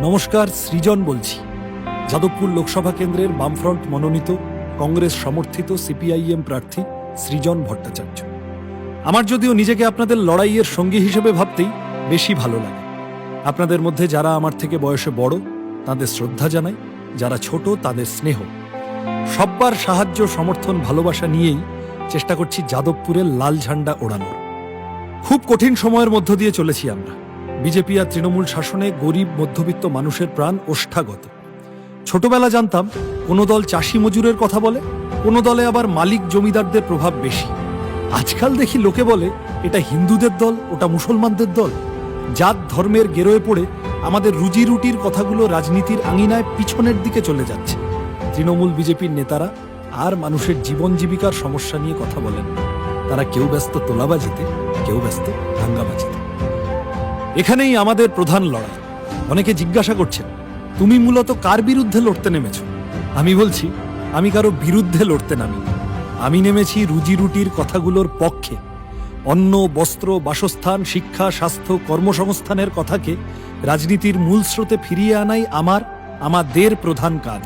নমস্কার, সৃজন বলছি। যাদবপুর লোকসভা কেন্দ্রের বামফ্রন্ট মনোনীত কংগ্রেস সমর্থিত সিপিআইএম প্রার্থী সৃজন ভট্টাচার্য। আমার যদিও নিজেকে আপনাদের লড়াইয়ের সঙ্গী হিসেবে ভাবতেই বেশি ভালো লাগে। আপনাদের মধ্যে যারা আমার থেকে বয়সে বড় তাদের শ্রদ্ধা জানাই, যারা ছোট তাদের স্নেহ। সব্বার সাহায্য, সমর্থন, ভালোবাসা নিয়েই চেষ্টা করছি যাদবপুরের লাল ঝান্ডা ওড়ানোর। খুব কঠিন সময়ের মধ্য দিয়ে চলেছি আমরা। বিজেপি আর তৃণমূল শাসনে গরিব মধ্যবিত্ত মানুষের প্রাণ ওষ্ঠাগত। ছোটবেলা জানতাম কোনো দল চাষি মজুরের কথা বলে, কোনো দলে আবার মালিক জমিদারদের প্রভাব বেশি। আজকাল দেখি লোকে বলে এটা হিন্দুদের দল, ওটা মুসলমানদের দল। জাত ধর্মের গেরোয় পড়ে আমাদের রুজি রুটির কথাগুলো রাজনীতির আঙিনায় পিছনের দিকে চলে যাচ্ছে। তৃণমূল বিজেপির নেতারা আর মানুষের জীবন জীবিকার সমস্যা নিয়ে কথা বলেন না। তারা কেউ ব্যস্ত তোলাবাজিতে, কেউ ব্যস্ত দাঙ্গাবাজিতে। এখানেই আমাদের প্রধান লড়াই। অনেকে জিজ্ঞাসা করছেন, তুমি মূলত কার বিরুদ্ধে লড়তে নেমেছ? আমি বলছি, আমি কারো বিরুদ্ধে লড়তে নামি। আমি নেমেছি রুজি রুটির কথাগুলোর পক্ষে। অন্ন, বস্ত্র, বাসস্থান, শিক্ষা, স্বাস্থ্য, কর্মসংস্থানের কথাকে রাজনীতির মূল স্রোতে ফিরিয়ে আনাই আমাদের প্রধান কাজ।